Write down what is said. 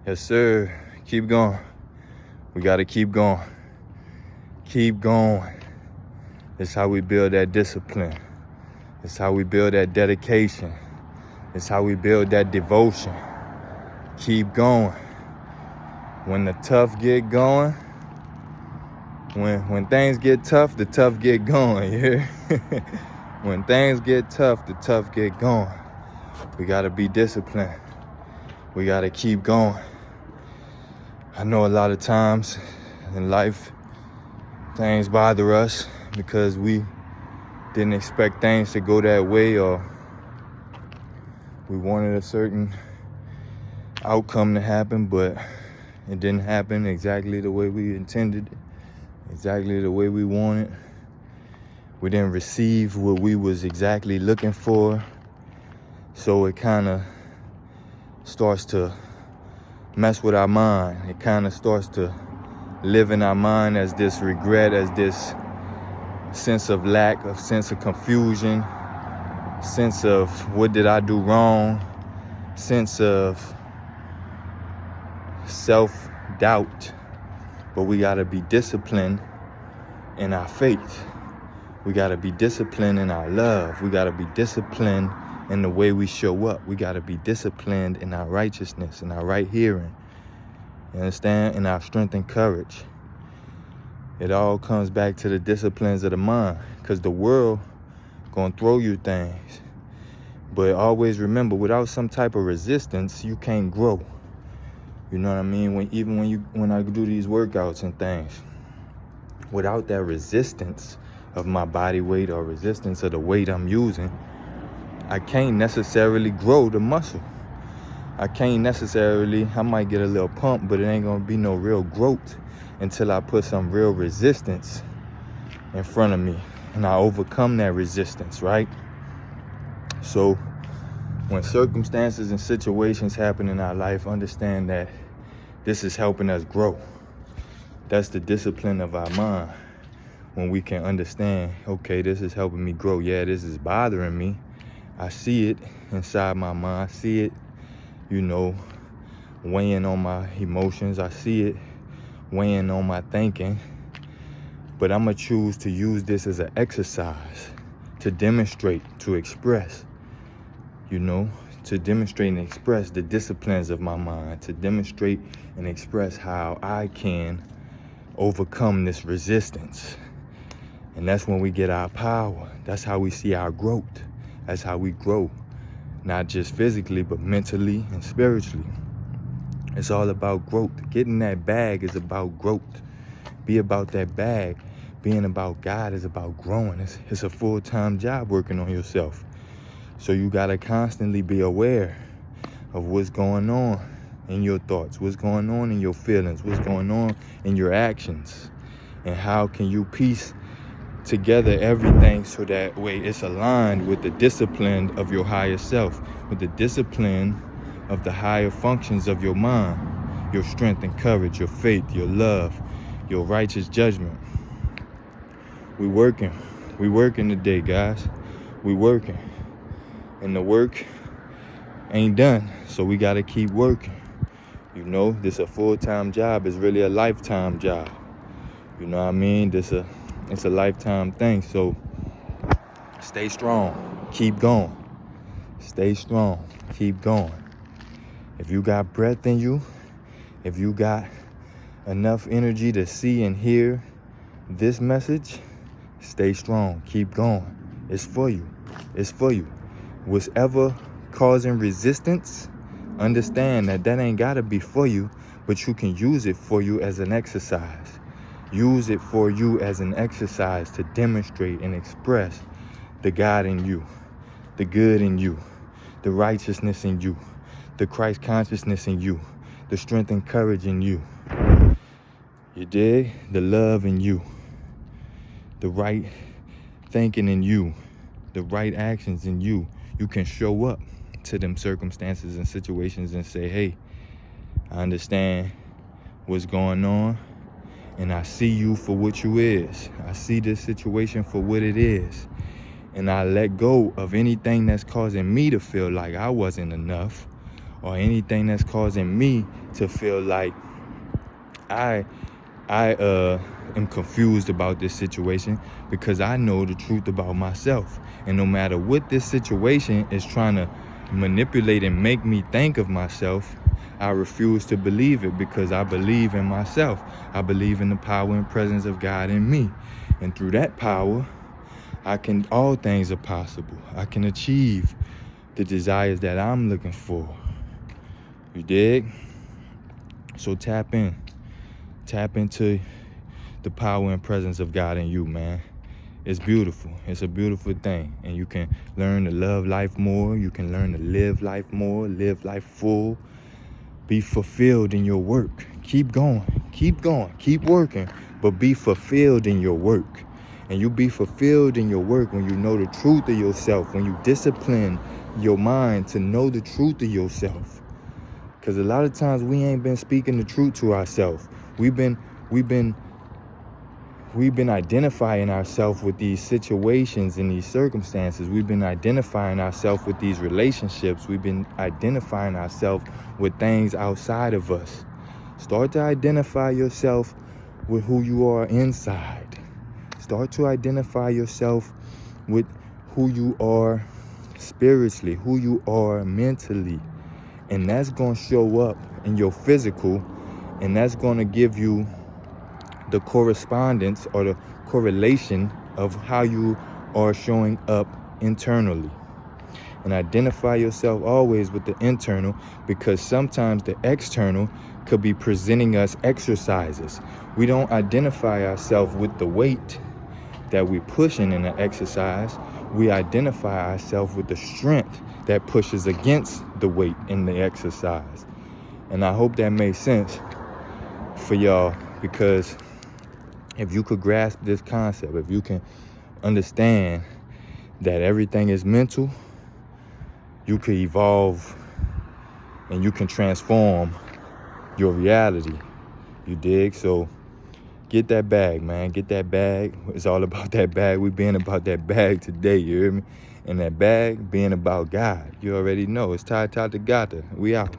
Yes, sir. Keep going. We got to keep going. Keep going. It's how we build that discipline. It's how we build that dedication. It's how we build that devotion. Keep going. When the tough get going, when things get tough, the tough get going. Yeah. When things get tough, the tough get going. We got to be disciplined. We got to keep going. I know a lot of times in life, things bother us because we didn't expect things to go that way, or we wanted a certain outcome to happen, but it didn't happen exactly the way we intended, exactly the way we wanted. We didn't receive what we was exactly looking for, so it kind of starts to mess with our mind. It kind of starts to live in our mind as this regret, as this sense of lack, of sense of confusion, sense of what did I do wrong, sense of self-doubt. But we got to be disciplined in our faith. We got to be disciplined in our love. We got to be disciplined in the way we show up. We got to be disciplined in our righteousness, in our right hearing. You understand? In our strength and courage. It all comes back to the disciplines of the mind, because the world gonna throw you things. But always remember, without some type of resistance, you can't grow. You know what I mean? When I do these workouts and things, without that resistance of my body weight or resistance of the weight I'm using, I can't necessarily grow the muscle. I might get a little pump, but it ain't gonna be no real growth until I put some real resistance in front of me and I overcome that resistance, right? So when circumstances and situations happen in our life, understand that this is helping us grow. That's the discipline of our mind. When we can understand, okay, this is helping me grow. Yeah, this is bothering me. I see it inside my mind. I see it, weighing on my emotions. I see it weighing on my thinking. But I'm going to choose to use this as an exercise to demonstrate, to express, to demonstrate and express the disciplines of my mind, to demonstrate and express how I can overcome this resistance. And that's when we get our power. That's how we see our growth. That's how we grow, not just physically, but mentally and spiritually. It's all about growth. Getting that bag is about growth. Be about that bag. Being about God is about growing. It's a full-time job working on yourself. So you got to constantly be aware of what's going on in your thoughts, what's going on in your feelings, what's going on in your actions, and how can you piece together everything so that way it's aligned with the discipline of your higher self, with the discipline of the higher functions of your mind, your strength and courage, your faith, your love, your righteous judgment. We working today, guys. We working. And the work ain't done, so we gotta keep working. This a full-time job. It's really a lifetime job. You know what I mean? It's a lifetime thing, so stay strong. Keep going. Stay strong. Keep going. If you got breath in you, if you got enough energy to see and hear this message, stay strong. Keep going. It's for you. It's for you. What's ever causing resistance, understand that ain't gotta be for you, but you can use it for you as an exercise. Use it for you as an exercise to demonstrate and express the God in you, the good in you, the righteousness in you, the Christ consciousness in you, the strength and courage in you. You dig? The love in you, the right thinking in you, the right actions in you. You can show up to them circumstances and situations and say, hey, I understand what's going on, and I see you for what you is. I see this situation for what it is. And I let go of anything that's causing me to feel like I wasn't enough, or anything that's causing me to feel like I am confused about this situation, because I know the truth about myself. And no matter what this situation is trying to manipulate and make me think of myself, I refuse to believe it, because I believe in myself. I believe in the power and presence of God in me. And through that power, all things are possible. I can achieve the desires that I'm looking for. You dig? So tap in. Tap into the power and presence of God in you, man. It's beautiful. It's a beautiful thing. And you can learn to love life more. You can learn to live life more, live life full. Be fulfilled in your work. Keep going. Keep going. Keep working. But be fulfilled in your work. And you be fulfilled in your work when you know the truth of yourself, when you discipline your mind to know the truth of yourself. Because a lot of times we ain't been speaking the truth to ourselves. We've been identifying ourselves with these situations and these circumstances. We've been identifying ourselves with these relationships. We've been identifying ourselves with things outside of us. Start to identify yourself with who you are inside. Start to identify yourself with who you are spiritually, who you are mentally. And that's going to show up in your physical, and that's going to give you the correspondence or the correlation of how you are showing up internally. And identify yourself always with the internal, because sometimes the external could be presenting us exercises. We don't identify ourselves with the weight that we're pushing in an exercise. We identify ourselves with the strength that pushes against the weight in the exercise. And I hope that makes sense for y'all, because if you could grasp this concept, if you can understand that everything is mental, you can evolve and you can transform your reality. You dig? So get that bag, man. Get that bag. It's all about that bag. We being about that bag today, you hear me? And that bag being about God. You already know. It's Ty Gata. We out.